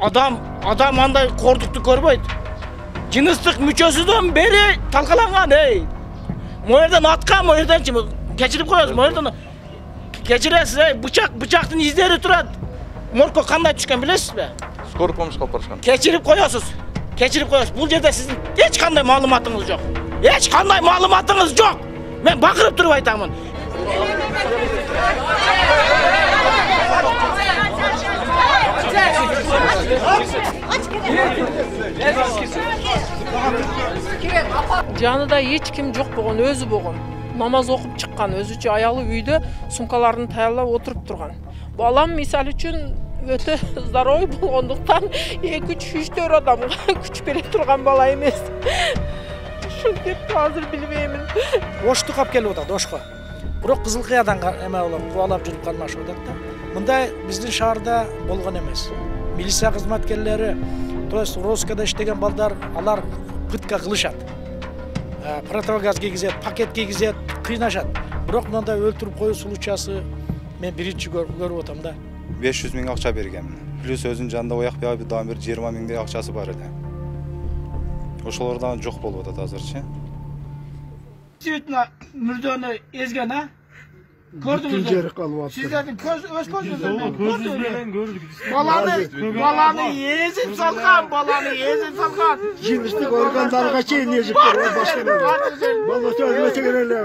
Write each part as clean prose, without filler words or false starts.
Adam андай korduktу көрбөйт. Жыныстык мүчөсүдөн бери талкаланган, ey. Моерден аткан, моерден кечирип коесуз, моерден кечиресиз, ey. Бычактын издери турат. Моргко кандай түшкөн билесизби? Скорый помощька алып барышкан. Кечирип коесуз. Бул жерде сиздин эч кандай маалыматыңыз жок. Эч кандай маалыматыңыз жок. Мен бакырып туруп айтамын. Жанында эч ким жок болгон, өзү болгон. Намаз окуп чыккан, өзүчө аялы үйдө сумкаларын таялап отуруп турган. Балам мисалы үчүн өтө здоровый болгондуктан 2-3 адамга күч бере турган бала эмес. Ушинтип азыр билбеймин. Оштук алып келип атат, ошко. Бирок Кызыл Кыядан эме болуп, кубалап жүрүп калмашып атат да. Мындай биздин шаарда болгон эмес. Милиция кызматкерлери, то есть Роскада иштеген балдар, алар пытка кылышат. Противогаз кийгизет, пакет кийгизет, кыйнашат. Бирок мындай өлтүрүп коюу случаясы мен биринчи көрүп атам да. 500 миң акча берген. Плюс өзүнүн жанында ояк бир дагы бир 20 миңдей акчасы бар эди. Ошолордан жок болуп атат азырчы. Действительно, мүрдөнү эзген, а? Көрдүңүздөр? Сиздердин өз көзүңүздөр көрдүңүз. Баланы езип салган, Жыныстык органдарга чейин езип берген башка. Бала өзү эле.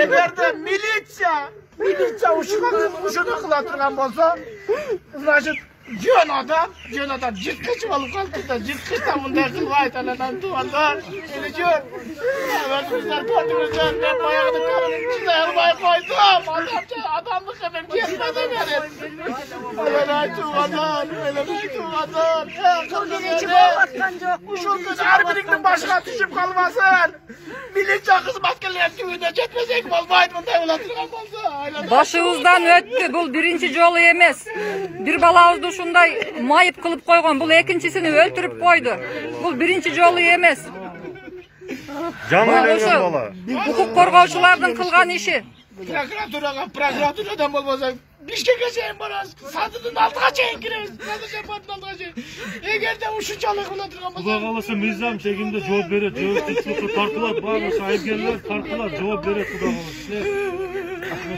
Эгерде милиция ушуну кыла турган болсо, значит, жөн адам жырткыч болуп калды да, жырткыч да мындай кылбайт, анан туугандар, эли жөн. Өзүңүздөр көрдүңүздөр, мен баягы көрүп чыдай албай койдум. Адамдык эмен кетмеди менен. Туугандар. Ушул күн ар бириңдин башына түшүп калбасын. Милиция кызматкерлеринин түбүнө жетпесек болбойт, мындай боло турган болсо. Башыбыздан өттү, бул биринчи жолу эмес. Бир балабызды ушундай майып кылып койгон, бул экинчисини өлтүрүп койду. Бул биринчи жолу эмес. Жаңы элеген бала. Укук коргоочулардын кылган иши. Прокуратурадан болбосо Бишкекке чейин барабыз, садырдын алдыга чейин киребиз, садыр алдыга чейин. Эгерде ушунчалык боло турган болсо, Кудай кааласа мыйзам чегинде жооп берет, жоопкерчиликке тартылат, баардык айыпкерлер тартылат, жооп берет Кудай кааласа.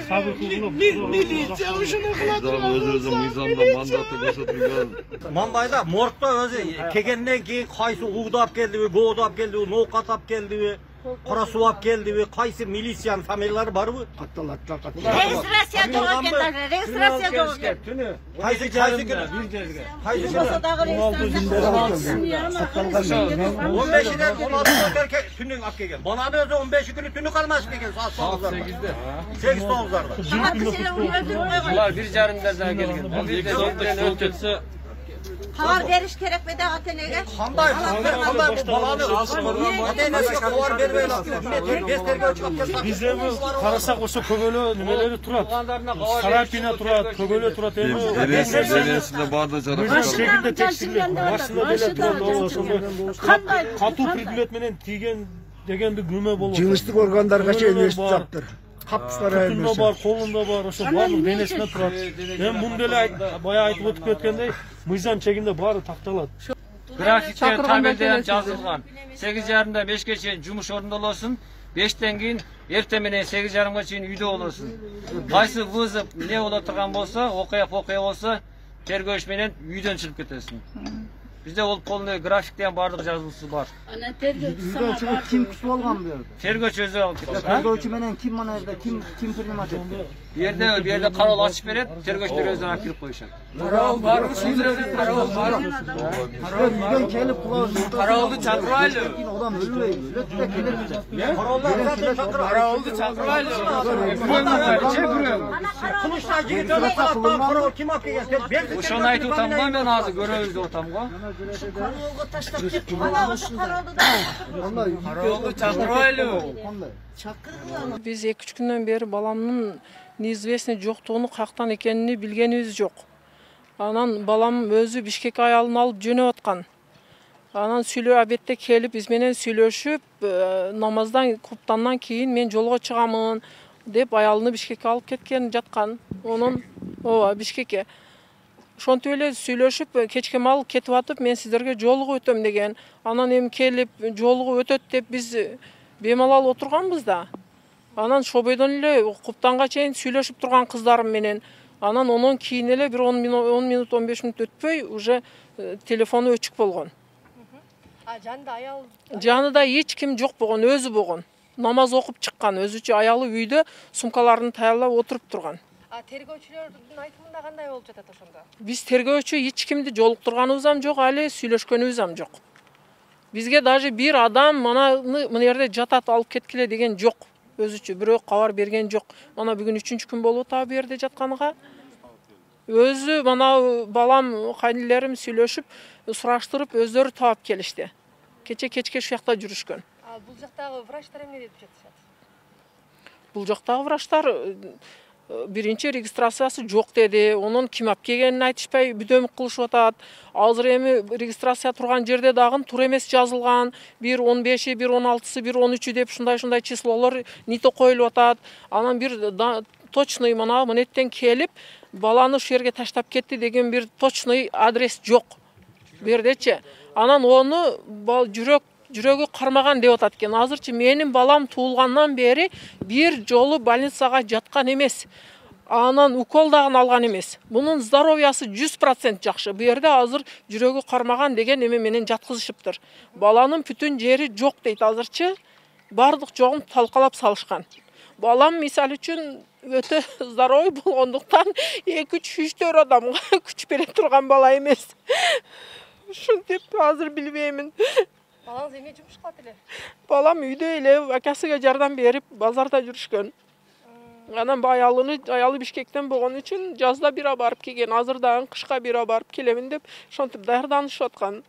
Сабыр кылып, милиция ушуну кыла турган. Өзү мыйзамда мандаты көрсөтүлгөн. Мамбайда моргто өзү келгенден кийин кайсы угдап келдиби, гоодап келдиби, ноокатап келдиби, кара сууап келдиби, кайсы милициянын фамилиялары барбы? Регистрация жок экен, регистрация жок экен. Кайсы күнү? Кайсы күнү? 15-ден 16-га түнүн алып келген. Баланы өзү 15 күнү түнү калмаш келген, саат 8-да. 8-9-дарда. Булар 1:30-да келген. Өтөтсө Хабар бериш керек беде ата-энеге. Кандай баланы ата-энеге хабар бербей эле. Биз эми карасак ошо көгөлө немелери турат. Карантина турат, көгөлө турат эми. Денесинде баардык жаракат. Шегинде текстилдер, башында деле турат, ошондой катуу предмет менен тийген дегенди күмө болот. Жыныстык органдарга чейин эстип таптыр. Капсылары бар, колунда бар, ошо баардык денесине турат. Эми муну деле бая айтып өтүп кеткендей, мыйзам чегинде баары такталат. Графикте табелде жазылган. 8:30-да 5-ке чейин жумуш орундолосун. 5-тен кийин эртең менен 8:30-га чейин үйдө болосун. Кайсы вызов не боло турган болсо, окуя болсо, тергөөч менен үйдөн чыгып кетесиң. Bizde ol polnoy grafikten bardıq жазылысы бар. Ana tergөөчү kim күтүп алган бу жерде? Тергөөчү өзү алып кетет. Тергөөчү менен ким мына жерде ким принимать этти? Bu yerде кароол ачып берет, тергөөчтөр өзүнө алып кирип коюшат. Кароол барбы? Кароол бар. Үйдөн келип Кароолду чакырбайлы. Адам өлбөйбү. Өлөтүп келет. Кароолду чакырбайлы. Кылычтай жигит кароол ким алып келген? Ошону айтып атам го, мен азыр көрөбүз деп атам го. Кароолго таштап кетти. Ана ошо кароолду да. Кароолду чакырбайлы. Чакырбайлы. Биз 2-3 күндөн бери баламдын неизвестный жоктугуну каяктан экенин билгенибиз жок. Анан балам өзү Бишкек аялын алып жөнөп аткан. Анан сүйлөө абетте келип биз менен сүйлөшүп, намаздан куптандан кийин мен жолго чыгамын деп аялыны Бишкекке алып кеткен жаткан. Онун ооба Бишкекке. Ошентип эле сүйлөшүп, кечке мал кетип атып, мен сиздерге жолугуп өтөм деген. Анан эми келип жолугуп өтөт деп биз бемалал отурганбыз да. Анан шобойдон эле куптанга чейин сүйлөшүп турган кыздарым менен. Анан онон кийин эле бир 10 минут 15 минут өтпөй уже телефону өчүк болгон. Жанында аял? Жанында эч ким жок болгон, өзү болгон. Намаз окуп чыккан, өзүчө аялы үйдө сумкаларын таялап отуруп турган. Тергөөчүлөрдүн айтымында кандай болуп жатат ошондо? Биз тергөөчү эч кимди жолуктурганыбыз ham жок, али сүйлөшкөнүбүз ham жок. Бизге даже бир адам мына жерде жатат, алып кеткиле деген жок. Өзүчө бирөө кабар берген жок. Мана бүгүн 3-күн болуп атабы бу жерде жатканыга. Өзү мана балам, кайнелерим сүйлөшүп, сураштырып, өздөрү таап келишти. Кечке ушул жакта жүрүшкөн. Бул жактагы врачтар эмне деп жатышат? Бул жактагы врачтар биринчи регистрациясы жок деди. Онун ким алып келгенин айтышпай бүдөмүк кылышып атат. Азыр эми регистрация турган жерде дагы туура эмес жазылган. 1.15, 1.16, 1.13 деп ушундай числолор нито коюлуп атат. Анан бир точный мынеттен келип, баланы ушул жерге таштап кетти деген бир точный адрес жок. Бу жердечи. Анан ону жүрөгү кармаган деп атат экен. Азырчы менин балам туулгандан бери бир жолу больницага жаткан эмес. Анан укол дагы алган эмес. Бунун здоровьясы 100% жакшы. Бу жерде азыр жүрөгү кармаган деген эме менен жаткызышыптыр. Баланын бүтүн жери жок дейт азырчы. Бардык жогун талкалап салышкан. Балам мисалы үчүн өтө здоровый болгондуктан 2-3 адамга күч бере турган бала эмес. Ушинтип азыр билбеймин. Балаңыз эмне жумуш кылат эле? Балам үйдө эле акасыга жардам берип, базарда жүрүшкөн. Анан аялы Бишкектен болгон үчүн жазда бира барып келген. Азыр дагы кышка бира барып келемин деп ошентип даярданышып аткан.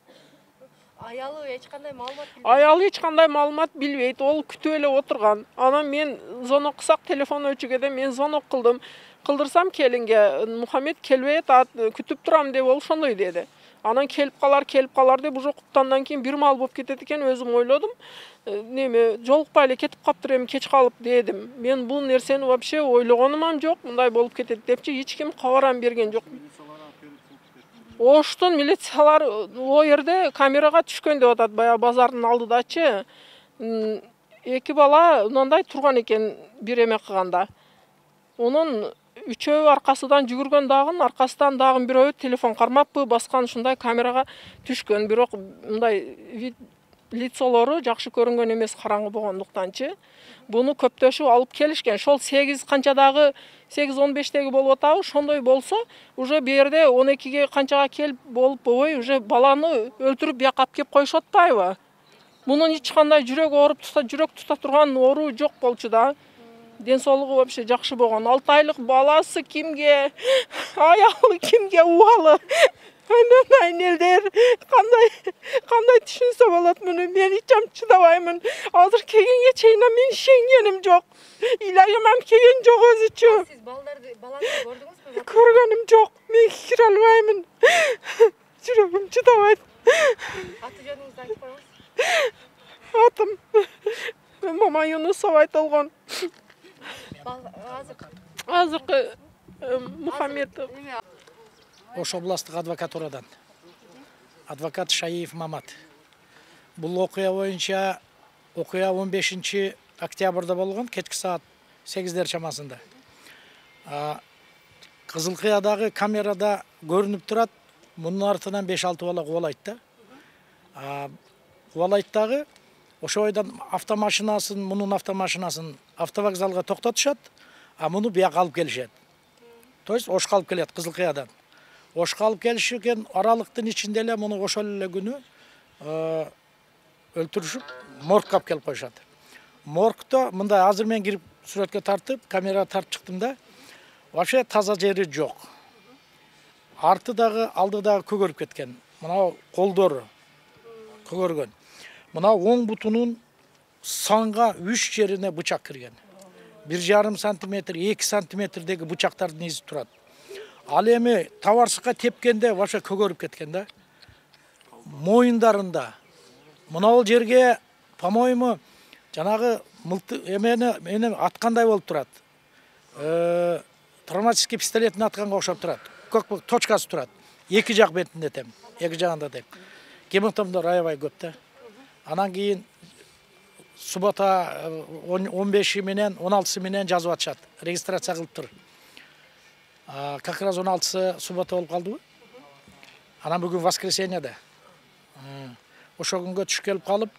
Аялы эч кандай маалымат билбейт? Аялы эч кандай маалымат билбейт. Ол күтүп эле отурган. Анан мен звонок кылсак телефон өчүгөдө мен звонок кылдым. Кылдырсам келинге, Мухаммед келбей атат, күтүп турам деп ол ошондой деди. Анан келип калар деп уже куптандан кийин бир маал болуп кетет экен, өзүм ойлодум. Неме, жолукпай эле кетип каптыр эми кеч калып дедим. Мен бул нерсени вообще ойлогонум ham жок, мындай болуп кетет депчи эч ким кабар берген жок. Оштун милициялар о жерде камерага түшкөн деп атат, баягы базардын алдыдачы. 2 бала мындай турган экен бир эме кылганда. Онун үчөө аркасынан жүгүргөн дагы, аркасынан дагы бирөө телефон кармаппы, баскан ушундай камерага түшкөн. Бирок мындай лицолору жакшы көрүнгөн эмес, караңгы болгондуктанчы. Буну көптөшүп алып келишкен. Ошол 8 канчадагы 8-15-теги болуп атабы, ошондой болсо, уже бу жерде 12ге канчага келип болбой, уже баланы өлтүрүп бияка алып кеп коюшуп атпайбы? Мунун эч кандай жүрөк тута турган оору жок болчу да. Ден соолугу вообще жакшы болгон. 6 айлык баласы кимге, аялы кимге убалы. Айнелдер кандай түшүнсө болот муну? Мен ичем чыдабаймын. Азыр келгенге чейин мен ишенгеним жок. Илagым келген жок өзүчө. Сиз баланы көрдүңүзбү? Көргөнүм жок. Мен кире албаймын. Жүрөгүм чыдабайт. Аты жөнүңүздү айтып коюңуз. Атым Мама Юнусова айтылган. Азыркы Мухаммедов. Ош областык адвокатурадан. Адвокат Шаиев Мамат. Бул окуя боюнча 15 октябрда болгон, кечки саат 8 чамасында. Кызылкыядагы камерада көрүнүп турат, мунун артынан 5-6 бала кубалайт да. Кубалайт дагы ошо бойдон мунун автомашинасын автовокзалга токтотушат, а муну бияка алып келишет. То есть Ошко алып келет Кызылкыядан. Ошко алып келишкен аралыктын ичинде эле муну ошол эле күнү өлтүрүшүп, моргка алып келип коюшат. Моргто мындай азыр мен кирип сүрөткө тартып, камерага тартып чыктым да. Вообще таза жери жок. Арты дагы, алды дагы көгөрүп кеткен. Мына колдору көгөргөн. Мына оң бутунун санга 3 жерине бычак кирген. 1,5 сантиметр, 2 сантиметрдеги бычактардын изи турат. Ал эми товарсыкка тепкенде вообще көгөрүп кеткен да. Моюндарында. Мына жерге, по-моему, жанагы эмени аткандай болуп турат. Травматический пистолеттин атканга окшоп турат. Точкасы турат. Эки жак бетинде тең, эки жагында тең. Кемиңтомдор аябай көп да. Анан кийин суббота 15 менен 16 менен жазып атышат. Регистрация кылып тур. Как раз 16 суббота болуп калдыбы? Анан бүгүн воскресеньеде. Ошо күнгө түш келип калып,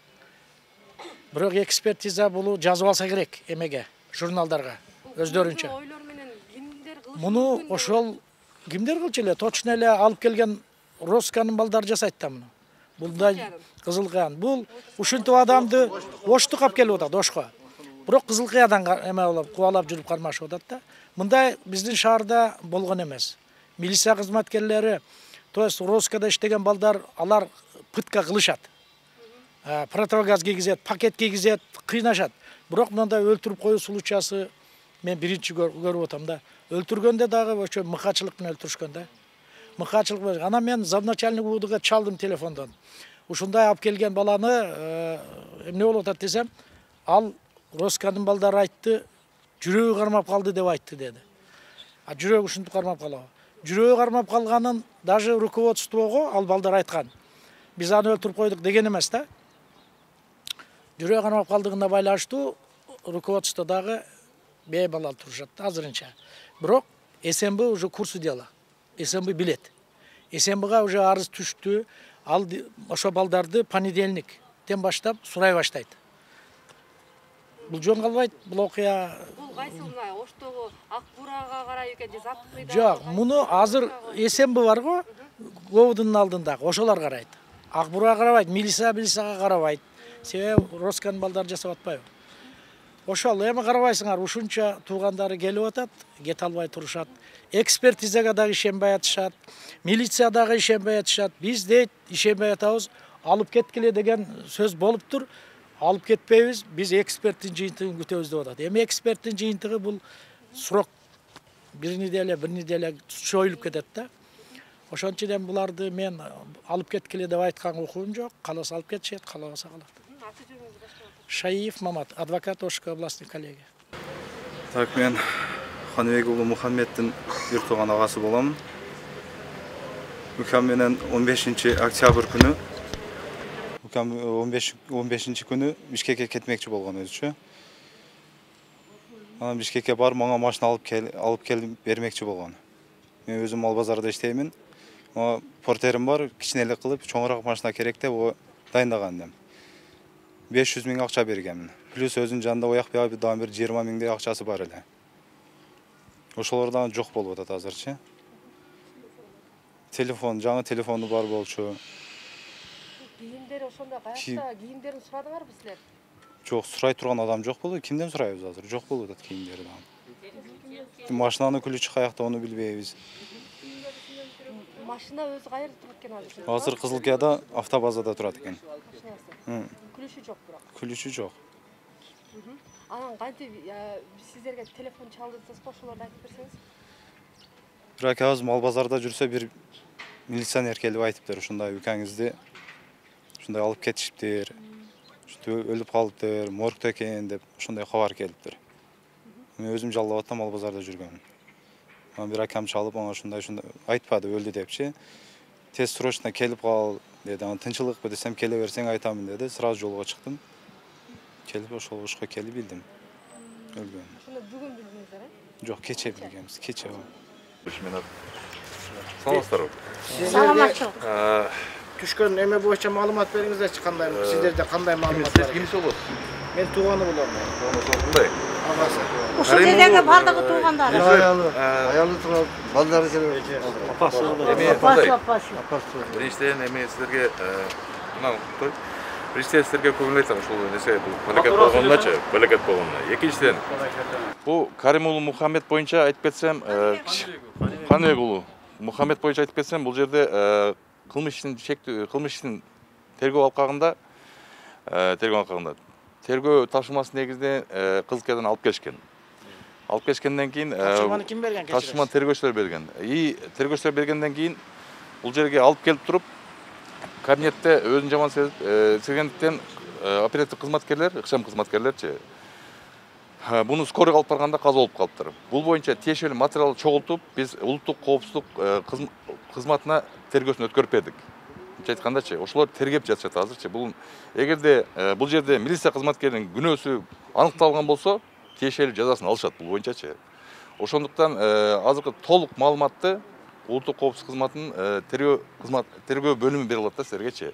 бирок экспертиза бул жазып алса керек эмеге, журналдарга өздөрүнчө. Муну ошол кимдер кылчу эле, точно эле алып келген Росканын балдары жасайт да муну. Булдай Кызылкаян. Бул ушинтип адамды оштук алып келип атат, ошко. Бирок Кызылкаядан эме болуп, кубалап жүрүп кармашып атат да. Мындай биздин шаарда болгон эмес. Милиция кызматкерлери, то есть Роскада иштеген балдар, алар пытка кылышат. Противогаз кийгизет, пакет кийгизет, кыйнашат. Бирок мындай өлтүрүп коюу случаясы мен биринчи көрүп атам да. Өлтүргөндө дагы ошо мыкачылык менен өлтүрүшкөн да. Мыкачылык менен. Анан мен замначальник УУДга чалдым телефондон. Ушундай алып келген баланы эмне болуп атат десем, ал Росканын балдары айтты, жүрөгү кармап калды деп айтты деди. Жүрөгү ушинтип кармап калабы? Жүрөгү кармап калганын даже руководствого ал балдар айткан. Биз аны өлтүрүп койдук деген эмес да. Жүрөгү кармап калдыгына байланыштуу руководстводагы бейбалал турушат азырынча. Бирок СМБ уже курсы дела. СМБ билет. СМБга уже арыз түштү. Ал ошо балдарды понедельниктен баштап сурай баштайт. Бул жөн калбайт, бул окуя. Бул кайсы мына Оштогу Акбурага карай экен же Запкыйда? Жок, муну азыр СМБ бар го, Говдун алдындагы, ошолор карайт. Акбурага карабайт, милицияга карабайт. Себеби Росканын балдары жасап атпайбы. Ошол эми карабайсыңар, ушунча туугандары келип атат, кете албай турушат. Экспертизага дагы ишенбей атышат, милиция дагы ишенбей атышат. Биз дейт ишенбей атабыз, алып кеткиле деген сөз болуп тур. Алып кетпейбиз, биз эксперттин жыйынтыгын күтөбүз деп атат. Эми эксперттин жыйынтыгы бул срок бир неделя чоюлуп кетет да. Ошон үчүн буларды мен алып кеткиле деп айткан укугум жок. Каласа алып кетишет, калабаса калат. Шаиев Мамат, адвокат Ошко областный коллегия. Так, мен Ханыбек уулу Мухаммедтин бир тууган агасы болом. Укам менен 15 октябрь күнү, укам 15 күнү Бишкекке кетмекчи болгон өзүчө. Анан Бишкекке барып, мага машина алып келип бермекчи болгон. Мен өзүм мал базарда иштеймин. Мага портерим бар, кичинелик кылып, чоңураак машина керек деп дайындаган дем. 500 миң акча бергенмин. Плюс өзүнүн жанында ояк бир дагы 20 миңдей акчасы бар эле. Ошолордан жок болуп атат азырчы. Телефон, жаңы телефону бар болчу. Кийимдери ошондо каякта, кийимдерин сурадыңарбы силер? Жок, сурай турган адам жок болду. Кимден сурайбыз азыр? Жок болуп атат кийимдери дагы. Машинанын күлүчү каякта, ону билбейбиз. Машина өзү кайерде турат экен азыр? Азыр Кызылкаяда автобазада турат экен. Күлүшү жок бирок. Күлүчү жок. Анан кантип сиздерге телефон чалды десеңиз, ошолорду айтып берсеңиз? Бирок азыр мал базарда жүрсө бир милиционер келип айтыптыр, ушундай укаңызды ушундай алып кетишиптир. Ушундай өлүп калыптыр, моргто экен деп ошондой кабар келиптир. Мен өзүм жалдап атам, мал базарда жүргөмүн. Анан бир акам чалып, ага ушундай айтпады, өлдү депчи. Тез срочно келип кал деди. Анан тынчылыкпы десем, келе берсең айтамын деди. Сразу жолго чыктым. Келип ошол ошко келип билдим. Өлгөн. Ошондо бүгүн билдиңиздер, э? Жок, кече билгенбиз, кече. Саламатсыздарбы? Саламатчылык. Түшкөн эме боюнча маалымат бериңиздерчи, кандай сиздерде кандай маалымат бар? Кимси болот? Мен тууганы болом. Кандай? Агасы. Ушул жердеги бардыгы туугандары. Аялы турат, балдары келип. Апасы. Биринчиден эми силерге силерге көңүл айтам, ушул нерсе бул мамлекет болгондачы, мамлекет болгондо. Экинчиден бул Карим уулу Мухаммед боюнча айтып кетсем, Ханыбек уулу Мухаммед боюнча айтып кетсем, бул жерде кылмыш ишин тергөө алкагында тергөө тапшырмасы негизинде Кызылкаядан алып келишкен. Алып келишкенден кийин тапшырманы ким берген? Тапшырманы тергөөчүлөр берген. Тергөөчүлөр бергенден кийин бул жерге алып келип туруп кабинетте өзүн жаман сезгендиктен оператив кызматкерлер, ыкчам кызматкерлерчи Буну скорый алып барганда каза болуп калыптыр. Бул боюнча тиешелүү материал чогултуп, биз улуттук коопсуздук кызматына тергөөсүн өткөрүп бердик. Айткандачы, ошолор тергеп жатышат азырчы. Бул эгерде бул жерде милиция кызматкеринин күнөөсү аныкталган болсо, тиешелүү жазасын алышат бул боюнчачы. Ошондуктан азыркы толук маалыматты улуттук коопсуздук кызматынын тергөө бөлүмү бере алат да силергечи.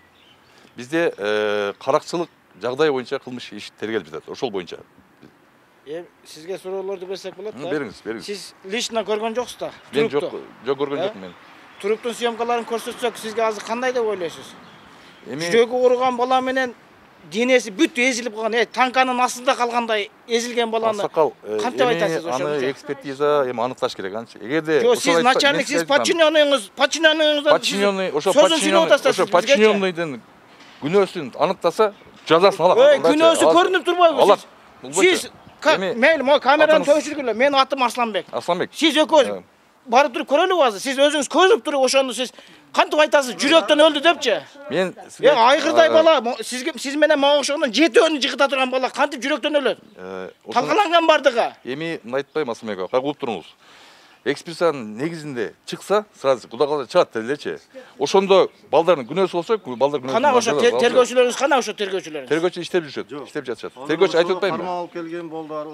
Бизде каракчылык жагдай боюнча кылмыш иш тергелип жатат. Ошол боюнча. Сизге суроолорду берсек болот да? Бериңиз. Сиз лично көргөн жоксуз да? Мен жок көргөн жокмун мен. Туруктун съемкаларын көрсөтсөк, сизге азыр кандай деп ойлойсуз? Жүрөгү ооруган бала менен денеси бүт эзилип калган, танканын астында калгандай эзилген баланы кантип айтасыз ошого? Аны экспертиза аныкташ керек анчы. Эгерде сиз начальник, сиз подчиненныйыңыздан сөзүн сүйлөп атасыз. Ошо подчиненныйдын күнөөсүн аныктаса, жазасын алат. Күнөөсү көрүнүп турбайбы? Сиз мейли, камераны төшүргүлө. Менин атым Арсланбек. Сиз экөөбүз барып туруп көрөлүбү азыр? Сиз өзүңүз көрүп туруп ошону сиз кантип айтасыз? Жүрөктөн өлдү депчи. Мен айгырдай бала, сиз менен мага окшогондон 7 жыгыта турган бала кантип жүрөктөн өлөт? Талкаланган бардыгы. Эми мына айтпайм Асылбек ага, кагылып туруңуз. Экспертизанын негизинде чыкса, сразу куда калса чыгат делечи. Ошондо балдардын күнөөсү болсо, балдар күнөөсү. Кана ошо тергөөчүлөрүңүз, кана ошо тергөөчүлөрүңүз? Тергөөчү иштеп жүрүшөт, иштеп жатышат. Тергөөчү айтып атпаймынбы? Кармалып алып келген балдар,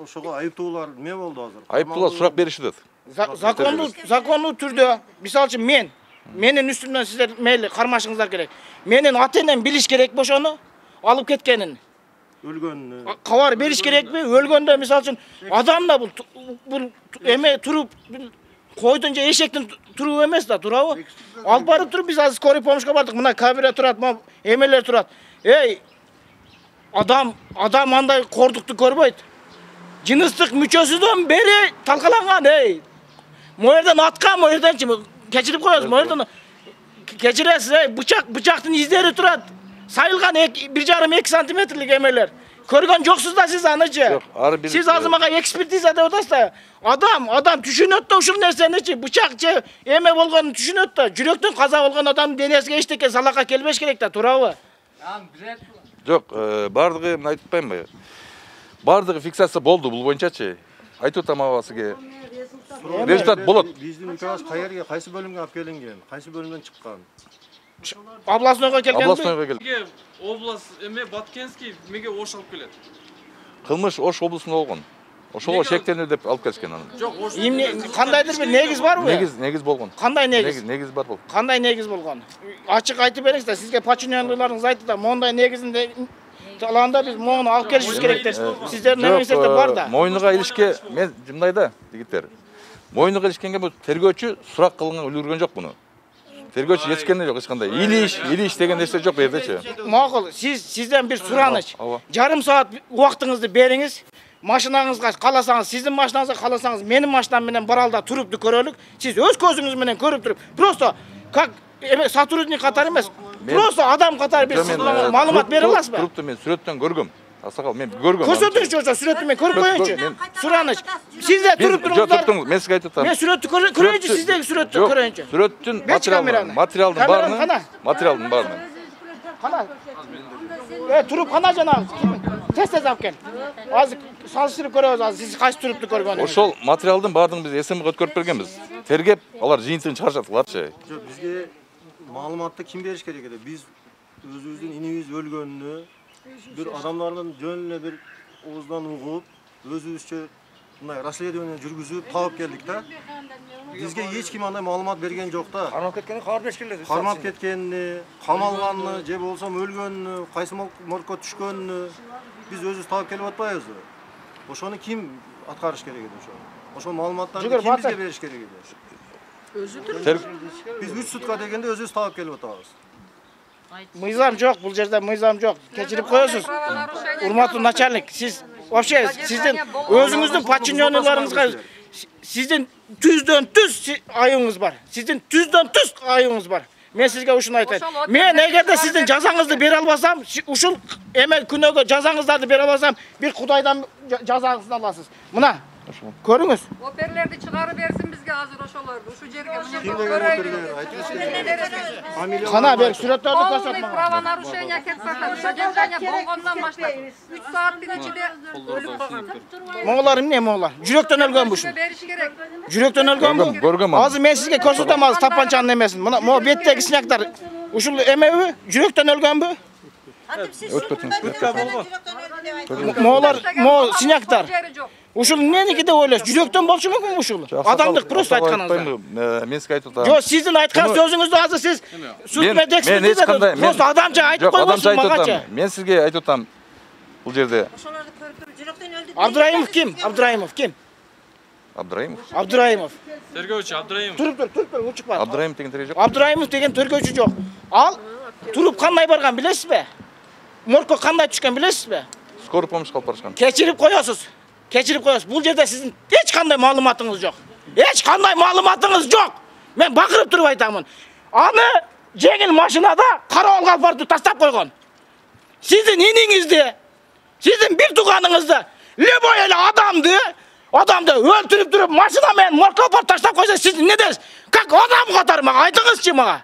ошого айыптуулар эмне болду азыр? Айыптуулар сурак беришет. Закондуу түрдө, мисалы үчүн менин үстүмдөн сиздер мейли кармашыңыздар керек. Менин ата-энем билиш керекпи ошону? Алып кеткенин. Өлгөнүнү. Кабар бериш керекпи? Өлгөндө мисалы үчүн адам да бул эме туруп койдун же эшектин туруп эмес да, турабы? Алып барып туруп биз азыр скорый помощька бардык. Мына камера турат, эмелер турат. Адам андай кордукту көрбөйт. Жыныстык мүчөсүдөн бери талкаланган, Моерден аткан, моерденчи кечирип коесуз, моерден кечиресиз, бычактын издери турат. Сайылган 1,5-2 сантиметрлик эмелер. Көргөн жоксуз да сиз анычы. Сиз азыр мага экспертиза деп атасыз да. Адам түшүнөт да ушул нерсеничи, бычак же эме болгонун түшүнөт да. Жүрөктөн каза болгон адамдын денесине эчтеке салака келбеш керек да, турабы? Жок, бардыгы мен айтпаймынбы? Бардыгы фиксация болду бул боюнчачы. Айтып атам аба сизге. Результат болот. Биздин указ кайерге, кайсы бөлүмгө алып келинген, кайсы бөлүмдөн чыккан? Областнойго келгенби? Областнойго келген. Область эме Баткенский меге Ош алып келет. Кылмыш Ош облусунда болгон. Ошого шектелүү деп алып келишкен аны. Жок, Ош. Кандайдыр бир негиз барбы? Негиз болгон. Кандай негиз? Негиз бар болду. Кандай негиз болгон? Ачык айтып бериңиз да, сизге подчиненныйларыңыз айтты да, мондай негизинде таланда биз мону алып келишибиз керек деп. Сиздердин эмеңиздерде бар да. Мойнуга илишке мен мындай да, жигиттер. Мойнуга илишкенге бул тергөөчү сурак кылган үлгүргөн жок муну. Тергөөчү эчкенде жок эч кандай. Илиш деген нерсе жок бу жердечи. Макул, сизден бир сураныч. Жарым саат убактыңызды бериңиз. Машинаңызга каласаңыз, сиздин машинаңызга каласаңыз, менин машинам менен баралда туруп көрөлүк. Сиз өз көзүңүз менен көрүп туруп, просто как сотрудник катары эмес, просто адам катары бир маалымат бере аласызбы? Турупту мен сүрөттөн көргөм. Асакал, мен көргөм. Көрсөтүңүзчү ошо сүрөттү мен көрүп коеюнчу. Сураныч. Сизде туруп туруңуздар. Мен сизге айтып атам. Мен сүрөттү көрөйүнчү, сиздеги сүрөттү көрөйүнчү. Сүрөттүн материалдын баарынан. Кана. Туруп кана жанагы. Тез алып кел. Азыр салыштырып көрөбүз азыр сиз кайсы турупту көргөнүңүз. Ошол материалдын баардыгын биз СМГ өткөрүп бергенбиз. Тергеп, алар жыйынтыгын чыгарышатыларчы. Жок, бизге маалыматты ким бериш керек эди? Биз өзүбүздүн инибиз өлгөнүнү бир адамдардын жөнүнө бир оозунан угуп, өзүбүзчө мындай расследование жүргүзүп таап келдик да. Бизге эч ким андай маалымат берген жок да. Кармап кеткени кабар бериш келет. Кармап кеткенини, камалганын, же болсо өлгөнүнү, кайсы моргко түшкөнүнү биз өзүбүз таап келип атпайбызбы? Ошону ким аткарыш керек эди ошо? Ошол маалыматтарды ким бизге бериш керек эди? Биз 3 сутка дегенде өзүбүз таап келип атабыз. Мыйзам жок, бул жерде мыйзам жок. Кечирип коесуз. Урматтуу начальник, сиз вообще сиздин өзүңүздүн подчиненныйларыңызга сиздин түздөн түз айыбыңыз бар. Сиздин түздөн түз айыбыңыз бар. Мен сизге ушуну айтайын. Мен эгерде сиздин жазаңызды бере албасам, ушул эме күнөөгө жазаңыздарды бере албасам, бир Кудайдан жазаңызды аласыз. Мына, Көрüңüz. Operlerdi çıkarı versin bizge hazır oşolardı. Şu jerge Kana bek suratlarını Polный ko'rsatma. правонарушение ketmekten. Задержание болғанdan başlap 3 saatin içinde ölüp kalgan. Moğollarım ne Moğollar? Yürekten ölgen bu şu. Beriş gerek. Yürekten ölgen bu. Görgem. Azı men sizge ko'rsatam azı tapançanın emesin. Mına mo betdegi sinaklar. Uşul emevi yürekten ölgen bu. Moğollar mo sinaklar. Uşul neniki de oylaş. Yürekten bolşu mumkin uşul. Adamdık prosta aytkanыңызda. Men sizge aytып Yo, sizin aytkan sözüңüzdü azı siz sutmedексиz de prosta adamça aytıp koymosun magaça. Men sizge aytып атам. Бул жерде Abdurayimov kim? Abdurayimov kim? Abdurayimov. Abdurayimov. Tergovchi Abdurayimov. Turib, uçup bak. Abdurayimov деген тире жок. Abdurayimov деген төргөчү жок. Ал туруп кандай барган билесизби? Морко кандай түшкөн билесизби? Скорый помощь калып барышкан. Кечирип коесуз. Кечирип коесуз. Бул жерде сиздин эч кандай маалыматыңыз жок. Эч кандай маалыматыңыз жок. Мен бакырып туруп айтамын. Аны жеңил машинада карабалга алып барып таштап койгон. Сиздин иниңизди, сиздин бир тууганыңызды, любой эле адамды өлтүрүп туруп машина менен моргко алып барып таштап койсо сиз не дейсиз? Как адам катары мага айтыңызчы мага.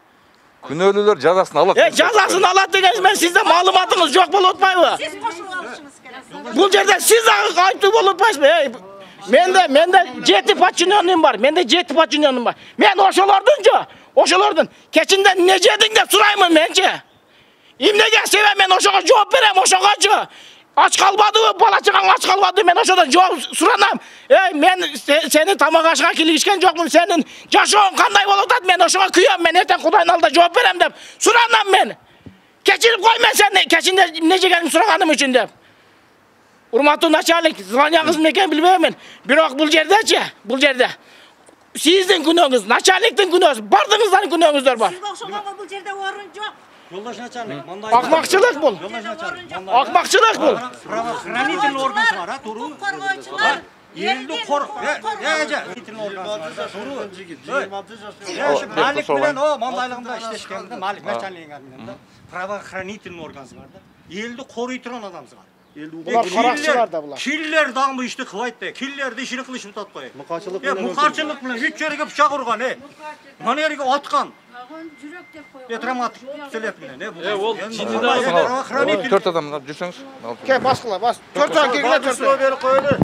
Күнөөлүүлөр жазасын алат. Жазасын алат дегенсиз мен сизде маалыматыңыз жок болуп атпайбы? Siz koşulup alışınız gerek. Бул жерде сиз айыптуу болуп атпайсызбы? Менде 7 подчиненныйым бар. Мен ошолордун кечинде не жедиң деп сураймын менчи. Эмнеге себеп мен ошого жооп берем, ошогочу. Ач калбадыбы, бала чагаң ач калбады, мен ошодон жооп суранам. Мен сени тамак ашка килгишкен жокмун, сенин жашооң кандай болуп атат? Мен ошого күйөм, мен эртең Кудайдын алдында жооп берем деп суранам мен. Кечирип кой мен сени кечинде эмне жегениңди сураганым үчүн деп. Урматтуу начальник, званияңыз экен билбеймин. Бирок бул жерде сиздин күнөөңүз, начальниктин күнөөсү, бардыгыңыздардын күнөөңүздөр бар. Siz koşulup bu yerde orun yok. Yoldaş начальник. Акмакчылык бул. Акмакчылык бул. Правоохранительный орган var ha, Туру. Korgoyçular. Елді Malik bilen o mandaylıgında işleşkeninde Malik начальник adında правоохранительный орган var da. Елді koruy turan adamız var. Bular karakçılar da bular. Killer dağın bu işte kıvayt be. Killer de işini kılıçıp tatmayı. Mukarçılık bilen 3 yerige bıçak urgan he. Mana yerige atkan. Traumatik sebep bilen he. Ol ciddi 4 adamlar жүрсөңүз. Ke baskıla bas. 4 tane kirgile 4 tane. Beri koydu.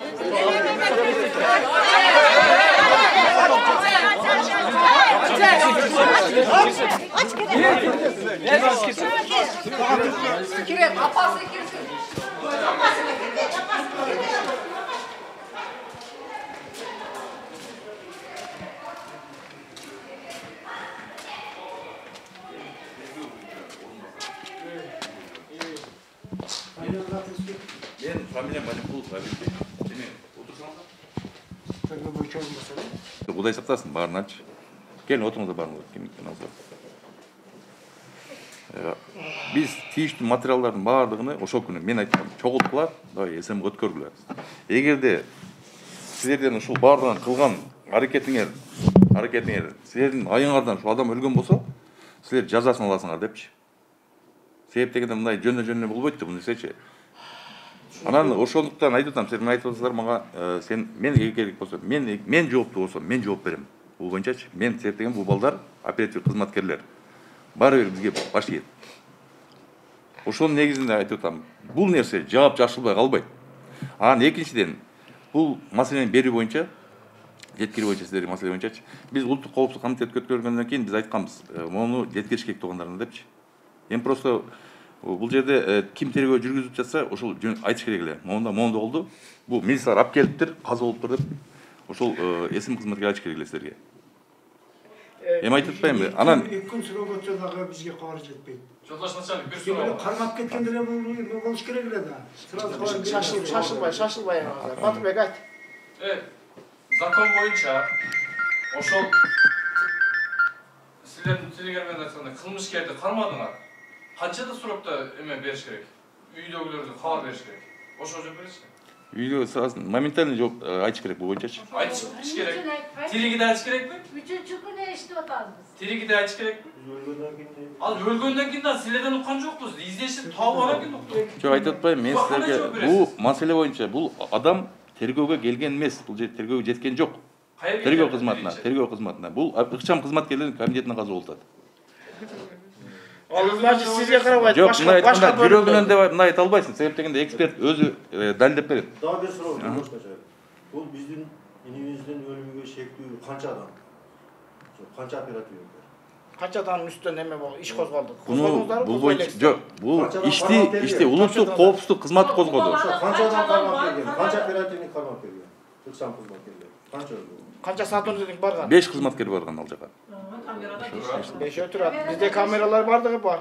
Kiret, apası girsin. Мен фамилиям Манипулов Абилбек. Деме, отырсаңыздар. Кудай сактасын, баарын ач. Келin отырыңыздар баарыңыздар, кимдиктен алсак. Биз тийиштүү материалдардын баардыгын ошол күнү мен айткам, чогулткула, СМ өткөргүлө. Эгерде силерден ушул баардыгын кылган аракетиңер, силердин айыңардан ушул адам өлгөн болсо, силер жазасын аласыңар депчи. Себеп дегенде мындай жөнө болбойт да муну сечи. Анан ошондуктан айтып атам, силер айтып атсыздар мага, сен мен керек болсо, мен жооптуу болсом, мен жооп берем. Бул боюнчачы, мен себеп деген бул балдар оператив кызматкерлер. Баары бир бизге баш ийет. Ошонун негизинде айтып атам, бул нерсе жаап жашылбай калбайт. Анан экинчиден, бул маселени берүү боюнча, жеткирүү боюнча силердин маселе боюнчачы, биз улуттук коопсуздук комитетке өткөргөндөн кийин биз айтканбыз, муну жеткириш керек туугандарына депчи. Эми просто бул жерде ким тергөө жүргүзүп жатса, ошол айтыш керек эле. Моунда болду. Бул милициялар алып келиптир, каза болуптур деп. Ошол эсим кызматкер айтыш керек эле силерге. Эми айтып атпаймынбы? Анан 2 күн сүрөп өтсө дагы бизге кабар жетпейт. Жолдаш начальник бир суроо. Кармап кеткендер эми болуш керек эле да. Шашылбай. Батырбек айт. Закон боюнча ошол силердин тилегермен айтканда кылмышкерди кармадыңар. Канчада суракта эме бериш керек? Үйдөгүлөргө кабар бериш керек. Ошого жооп бересизби? Үйдө сразу моментально жооп айтыш керек бул боюнчачы. Айтыш керек. Тиригиде айтыш керекпи? 3-чү күнү эшитип атабыз. Тиригиде айтыш керекпи? Ал өлгөндөн кийин да силерден уккан жокпуз. Издешип таап алган кийин уктук. Жок, айтып атпайм, мен силерге бул маселе боюнча бул адам тергөөгө келген эмес. Бул жерде тергөөгө жеткен жок. Тергөө кызматына. Бул ыкчам кызматкерлердин кабинетине казуу болуп атат. Ал значит сизге карабайт. Жок, башка жүрөгүнөн деп мына айта албайсың. Себеп дегенде эксперт өзү далилдеп берет. Дагы бир суроо башкача. Бул биздин инибиздин өлүмүгө шектүү канча адам? Канча оперативдер? Канча адамдын үстүнөн эме болду, иш козголду. Бул боюнча жок, бул ишти улуттук коопсуздук кызматы козгоду. Канча адам кармап келген? Канча оперативник кармап келген? Ыкчам кызматкерлер. Канча? Канча сотрудник барган? 5 кызматкер барган ал жака. 5 турат. Бизде камералар бардыгы бар.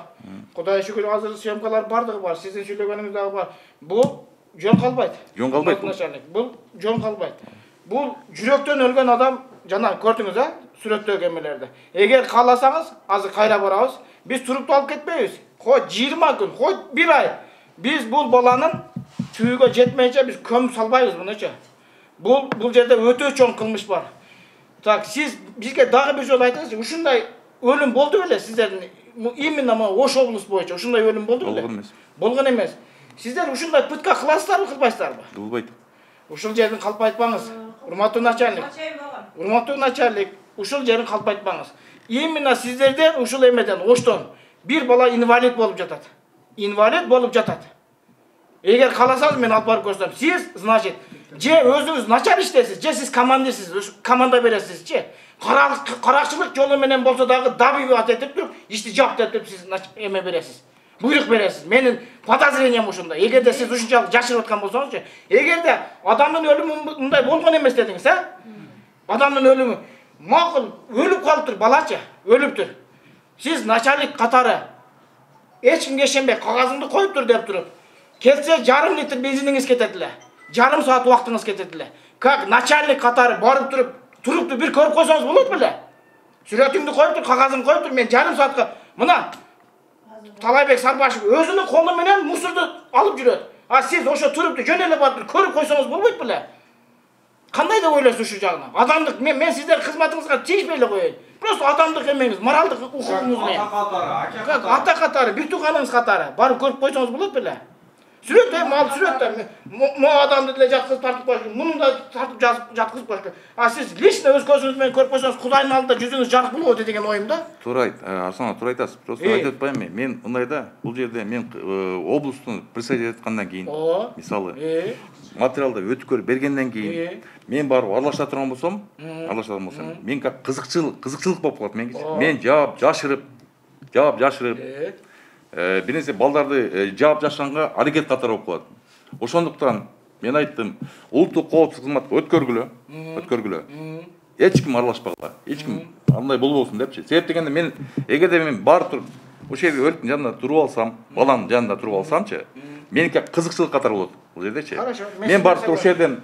Кудай шүгүр азыр съемкалар бардыгы бар. Сиздин сүйлөгөнүңүз дагы бар. Бул жөн калбайт. Жөн калбайт. Бул жөн калбайт. Бул жүрөктөн өлгөн адам, жана көрдүңүз а, сүрөттөгү эмелерди. Эгер кааласаңыз, азыр кайра барабыз. Биз туруп алып кетпейбиз. Хой 20 күн, хой 1 ай. Биз бул баланын түйүгө жетмейинче биз көмүп салбайбыз мунучу. Бул жерде өтө чоң кылмыш бар. Так, сиз бизге дагы бир жолу айтыңызчы, ушундай өлүм болду беле сиздердин именно Ош облус боюнча ушундай өлүм болду беле? Болгон эмес. Болгон эмес. Сиздер ушундай пытка кыласыздарбы, кылбайсыздарбы? Кылбайт. Ушул жердин калп айтпаңыз. Урматтуу начальник. Урматтуу начальник, ушул жерин калп айтпаңыз. Именно сиздерден ушул эмеден Оштон бир бала инвалид болуп жатат. Инвалид болуп жатат. Эгер кааласаңыз мен алып барып көрсөтөм. Сиз, значит, же өзүңүз начар иштесиз, же сиз командирсиз, команда бересизчи. Каракчылык жолу менен болсо дагы добивать этип туруп, ишти жаптырып сиз эме бересиз. Буйрук бересиз. Менин подозрением ушундай. Эгерде сиз ушунчалык жашырып аткан болсоңузчу, эгерде адамдын өлүмү мындай болгон эмес дедиңиз, а? Адамдын өлүмү макул өлүп калыптыр балачы, өлүптүр. Сиз начальник катары эч кимге ишенбей кагазыңды коюп тур деп туруп, келсе жарым литр бензиниңиз кетет эле. Жарым саат убактыңыз кетет эле. Как начальник катары барып турупту бир көрүп койсоңуз болот беле? Сүрөтүңдү коюп тур, кагазыңды коюп тур, мен жарым саатка мына Талайбек Сарбашев өзүнүн колу менен мусорду алып жүрөт. А сиз ошо турупту жөн эле барып көрүп койсоңуз болбойт беле? Кандай деп ойлойсуз ушул жагына? Адамдык мен сиздер кызматыңызга тийишпей эле коеюн. Просто адамдык эмеңиз, моралдык укугуңуз менен. Ата катары, бир тууганыңыз катары барып көрүп койсоңуз болот беле? Сүрөттө мал сүрөттө мо адамды деле жаткызып тартып коюш, муну да тартып жаткызып коюш. А сиз лично өз көзүңүз менен көрүп койсоңуз Кудайдын алдында жүзүңүз жарык болот деген оюм да. Туура айт, Арслан туура айтасыз. Просто айтып атпайм мен. Мен мындай да, бул жерде мен облустун председатель эткенден кийин, мисалы, материалды өткөр бергенден кийин, мен барып аралаша турган болсом, мен как кызыкчылык болуп калат менге. Мен жашырып, бир нерсе балдарды жаап жашганга аракет катары болуп калат. Ошондуктан мен айттым, улуттук коопсуздук кызматты өткөргүлө. Эч ким аралашпагыла, эч ким андай болбосун депчи. Себеп дегенде мен эгерде мен барып туруп, ошол жерге өлүктүн жанында туруп алсам, баланын жанында туруп алсамчы, меники кызыкчылык катары болот бул жердечи. Мен барып туруп ошол жерден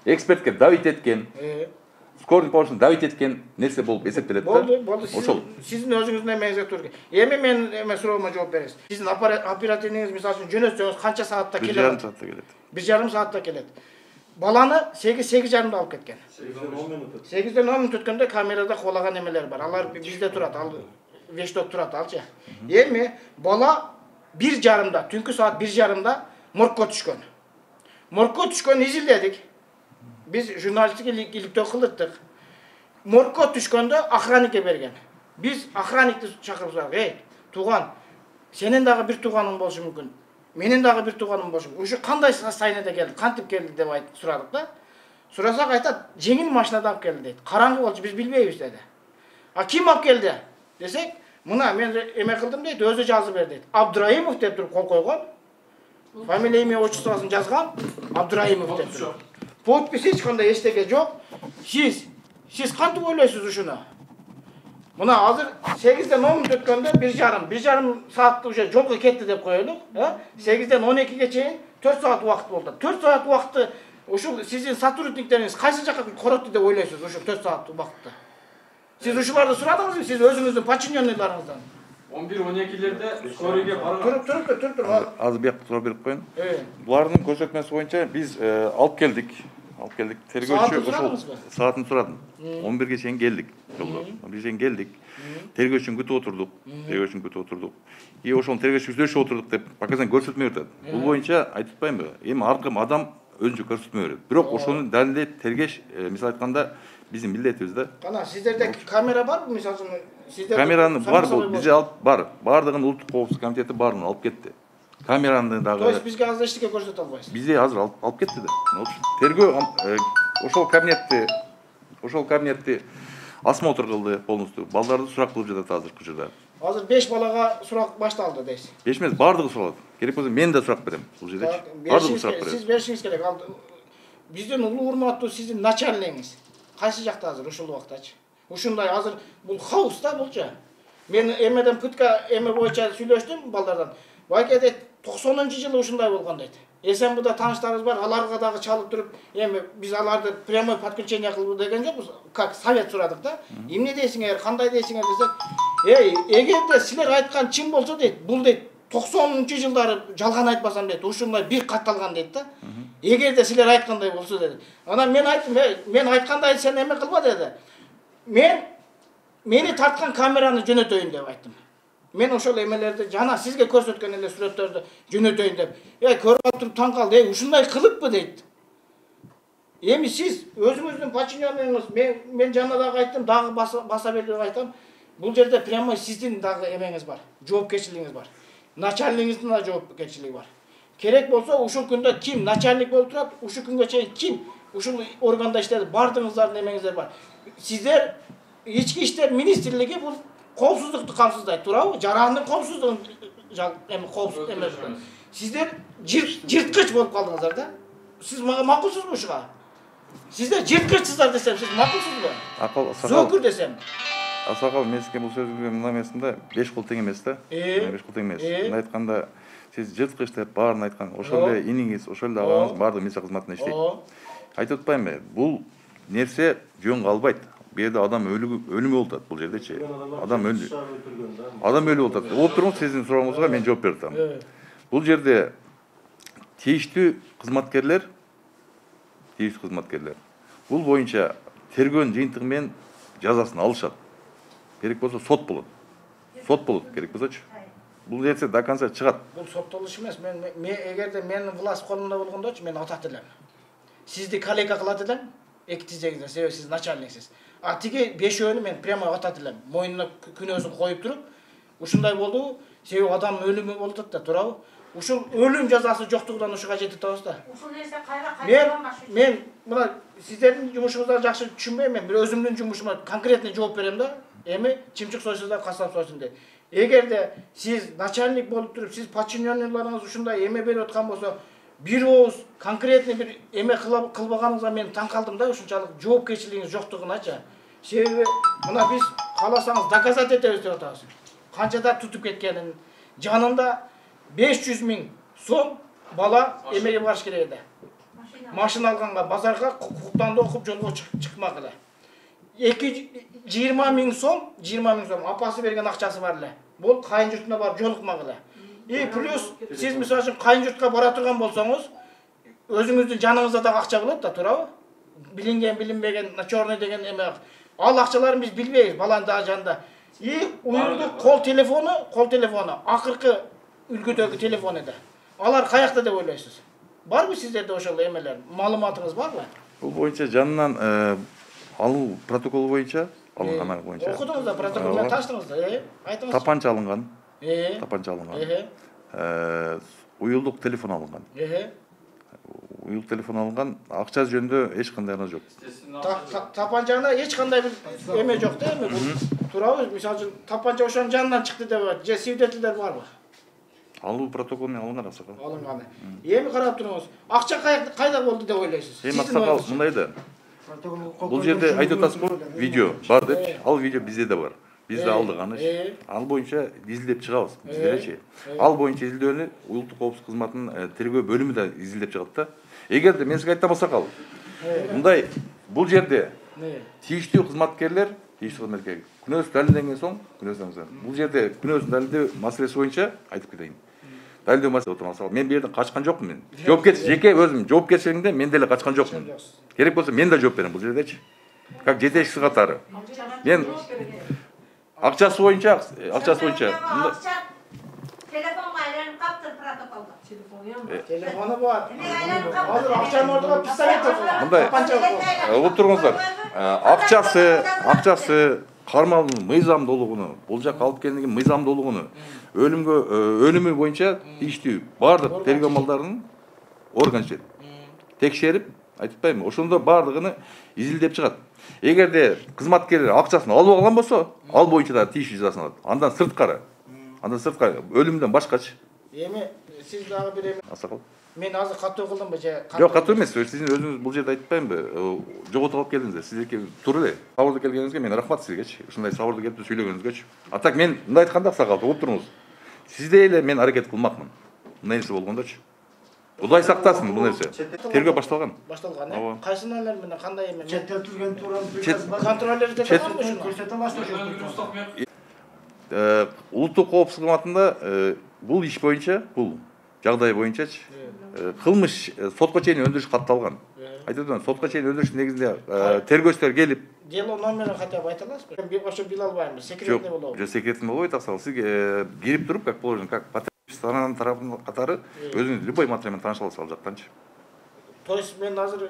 экспертке давить эткен, скорый помощь давить эткен нерсе болуп эсептелет да. Болду. Сиздин өзүңүздүн эмеңизге турду. Эми мен суроомо жооп бериңиз. Сиздин оперативниңиз мисалы үчүн жөнөтсөңүз канча саатта келет? 1,5 саатта келет. 1,5 саатта келет. Баланы 8:30 алып кеткен. 8-ден 10 мүнөт өткөндө камерада колаган эмелер бар. Алар бизде турат, ал Вештот турат алчы. Эми бала 1:30, түнкү саат 1:30 моргко түшкөн. Моргко түшкөн изилдедик. Biz jurnalistik ilgili kıldık. Morgko düşkönde охранникке берген. Biz охранникти çakırıp hey, tuğan, senin dagı bir tuğanın boluşu mümkün. Menin dagı bir tuğanım boluşu. Uşu kандай sayınada geldi, kantip geldi dep suradık da. Surasak aytat, jеңил машинада алып келди дейт. Караңгы болчу, biz билбейбиz dedi. A kim алып келди desek, mına men эме кылдым дейт, өзү жазып бер дейт. Абдраимов деп туруп кол койгон. Фамилия, имя, отчествосын жазган, Абдраимов деп туруп. Подпись hiç kандай eştege yok. Siz kantip ойлойсуз ушуну? Mına hazır 8'den 10 minut ötkönde 1,5 saat уже жолго кетти деп коелук. 8'den 12'ge чейин 4 saat убакыт болду. 4 saat убакытты ушул сиздин сотрудниктериңиз кайсы жака коротду деп ойлойсуз ушул 4 saat убакытты? Сиз ушуларды сурадыңызбы? Сиз өзүңүздүн подчиненныйларыңыздан? 11-12'lerde skoriге барган. Туруп. Азыр бияк суроо берип коеюн. Булардын көрсөтмөсү боюнча биз алып келдик. Тергөөчү ошол саатын сурадым. 11'ge чейин келдик. 11'ge чейин келдик. Тергөөчүн күтүп отурдук. И ошол тергөөчү сүйлөшүп отурдук деп показания көрсөтмө берди. Бул боюнча айтып атпаймынбы? Эми ар ким адам өзүнчө көрсөтмө берет. Бирок ошону далилдеп тергеш, мисалы айтканда биздин милдетибизде. Кана сиздерде камера барбы мисалы үчүн? Сиздер Камераны бар, бизде алып бар. Бардыгын улуттук коопсуздук комитети баарын алып кетти. Камераны дагы. То есть бизге азыр эчтеке көрсөтө албайсыз. Бизде азыр алып кетти да. Тергөө ошол кабинетти осмотр кылды полностью. Балдарды сурак кылып жатат азыркы учурда. Азыр 5 балага сурак башталды дейсиз. 5 эмес, бардыгы суралат. Керек болсо мен да сурак берем бул жердечи. Бардыгы сурак берем. Сиз беришиңиз керек. Ал биздин улуу урматтуу сиздин начальнигиңиз кайсы жакта азыр ушул убактачы? Ушундай азыр бул хаос да булчу. Мен эмеден пытка эме боюнча сүйлөштүм балдардан. Байке дейт 90-жылы ушундай болгон дейт. СМБда тааныштарыбыз бар, аларга дагы чалып туруп, эми биз аларды прямой подключение кылып деген жокпуз, как совет сурадык да. Эмне дейсиңер, кандай дейсиңер десек, эгерде силер айткан чын болсо дейт, бул дейт 90-жылдары жалган айтпасам дейт, ушундай бир катталган дейт да. Эгерде силер айткандай болсо дейт. Анан мен айттым, мен айткандай сен эме кылба деди. Мени тарткан камераны жөнөтөйүн деп айттым. Мен ошол эмелерди жана сизге көрсөткөн эле сүрөттөрдү жөнөтөйүн деп. Көрүп туруп таң калды, ушундай кылыппы дейт. Эми сиз өзүңүздүн подчиненныйыңыз, мен жана дагы айттым, дагы баса берип айтам. Бул жерде прямо сиздин дагы эмеңиз бар, жоопкерчилигиңиз бар. Начальнигиңиздин да жоопкерчилиги бар. Керек болсо ушул күндө ким начальник болуп турат, ушул күнгө чейин ким ушул органда иштеди, бардыгыңыздардын эмеңиздер бар. Сиздер ички иштер министрлиги бул коопсуздукту камсыздайт, туурабы? Жарандын коопсуздугун эми коопсуздук эмес. Сиздер жырткыч болуп калдыңыздар да. Сиз мага макулсузбу ушуга? Сиздер жырткычсыздар десем, сиз макулсузбу? Зөкүр десем. Асакал, мен сизге бул сөзүңүзгө мына эмесинде 5 кол тең эмес да. 5 кол тең эмес. Мына айтканда сиз жырткыч деп баарын айткан. Ошол эле иниңиз, ошол эле агаңыз бардык милиция кызматында иштейт. Айтып атпаймынбы? Бул нерсе жөн калбайт. Bu yerde adam ölümü oldu bu yerde şey. Adam öldü. Adam ölü oldu. Oturun sizin sorunuza ben cevap verdim. Bu yerde tiyişli hizmetkarlar, bu boyunca tergön jıйынтыгымен жазасын алышат. Керек болса сот болот. Сот болот керек болсочу. Бул нерсе до конца чыгат. Бул соттолуш эмес. Мен эгерде менин власть колумда болгондочу мен атат элем. Сизди коллега кылат элем. Эки тизегизден себеби сиз начальниксиз. А тиги бешөөнү мен прямо атат элем. Мойнуна күнөөсүн коюп туруп, ушундай болду. Себеби адам өлүмү болуп атат да, туурабы? Ушул өлүм жазасы жоктугунан ушуга жетип атабыз да. Ушул нерсе кайра мен мына сиздердин жумушуңузду жакшы түшүнбөйм, мен бир өзүмдүн жумушума конкретный жооп берем да. Эми чымчык сойсуздар касап сойсун дейт. Эгерде сиз начальник болуп туруп, сиз подчиненныйларыңыз ушундай эме берип аткан болсо, бир ооз конкретный бир эме кылбаганыңызга мен таң калдым да, ушунчалык жоопкерчилигиңиз жоктугуначы. Себеби мына биз кааласаңыз доказать этебиз деп атабыз. Канчада тутуп кеткенин, жанында 500 000 сом бала эмеге барыш керек эди. Машина алганга, базарга укуктанды окуп жолго чыкмак эле. 20 000 сом, апасы берген акчасы бар эле. Бул кайын журтуна барып жолукмак эле. И плюс сиз мисалы үчүн кайын журтка бара турган болсоңуз, өзүңүздүн жаныңызда да акча болот да, туурабы? Билинген, билинбеген, черный деген эме. Ал акчаларын биз билбейбиз, баланын да жанында. И уюлдук кол телефону, акыркы үлгүдөгү телефон эди. Алар каякта деп ойлойсуз? Барбы сиздерде ошол эмелер? Маалыматыңыз барбы? Бул боюнча жанынан алуу протоколу боюнча, алынган боюнча. Окудуңуз да протокол менен таштыңыз да, айтыңыз. Тапанча алынган. Уюлдук телефон алынган. Уюлдук телефон алынган, акча жөнүндө эч кандай жок. Тапанчаны эч кандай бир эме жок да, эми бул туурабы? Мисалы үчүн тапанча ошонун жанынан чыкты деп атат. Же свидетелдер барбы? Алуу протокол менен алынган аксакал. Алынган. Эми карап туруңуз. Акча кайда болду деп ойлойсуз? Эми аксакал мындай да. Бул жерде айтып атасызбы, видео бар деп. Ал видео бизде да бар. Биз да алдык аны. Ал боюнча изилдеп чыгабыз. Биздерчи. Ал боюнча изилдөөнү улуттук коопсуздук кызматынын тергөө бөлүмү да изилдеп чыгат да. Эгерде мен сизге айтам аксакал, мындай бул жерде тийиштүү кызматкерлер, күнөөсү далилденген соң, бул жерде күнөөсүн далилдөө маселеси боюнча айтып кетейин. Далилдөө маселеси отурмаса, мен бул жерден качкан жокмун мен. Жоопкерчилик жеке өзүм жоопкерчилигимде мен деле качкан жокмун. Керек болсо мен да жооп берем бул жердечи. Как жетекчиси катары. Мен акчасы боюнча телефонго айланып каптыр протоколдо. Telefonu var. Hazır akşam orada pizza getirdim. Мындай угуп туруңуздар. Акчасы кармалдын мыйзамдуулугуну, бул жакка алып келген мыйзамдуулугуну, өлүмү боюнча тийиштүү баардык тергөө малдарынын орган текшерип, айтып атпаймынбы, ошондо баардыгын изилдеп чыгат. Эгерде кызматкер акчасын алып алган болсо, ал боюнча да тийиштүү жазасын алат. Андан сырткары өлүмдөн башкачы. Эми сиз дагы бир эми Асакал. мен азыр катуу кылдымбы же? Жок, катуу эмес. Сиздин өзүңүз бул жерде айтпаймынбы, жоготуп алып келдиңиздер. Сиздерге тура эле. Сабырдуу келгениңизге мен рахмат сизгечи. Ушундай сабырдуу келип сүйлөгөнүңүзгөчү. А так мен мындай айтканда Аксакал, угуп туруңуз. Сизде эле мен аракет кылмакмын. Мындай нерсе болгондочу. Кудай сактасын бул нерсе. Тергөө башталган. Башталган, э? Кайсы номер менен кандай эме? Çeteltürgen turan Контроллерде турганбы ушуну? Көрсөтө Улуттук коопсуздук кызматында бул иш боюнча, бул жагдай боюнчачы кылмыш сотко чейин өндүрүш катталган. Айтып атам, сотко чейин өндүрүш негизинде тергөөчүлөр келип, дело номерин хотя бы айта аласызбы? Мен ошо биле албайм. Секретный болобу? Жок, секретный болбойт, Аксакал. Сизге кирип туруп, как положено, как сторонанын тарабынан катары өзүңүз любой материал менен тааныша аласыз ал жактанчы. То есть мен азыр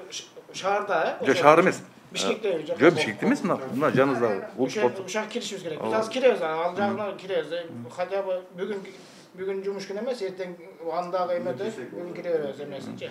шаарда, э? Жок, шаар эмес. Бишкекте. Жок, Бишкекте эмес, мына жаныбызда Ушак киришибиз керек. Биз азыр киребиз, ал жагына киребиз. Хотя бы бүгүн жумуш күнү эмес, эртең андагы эмеде бүгүн кире беребиз эмесинчи.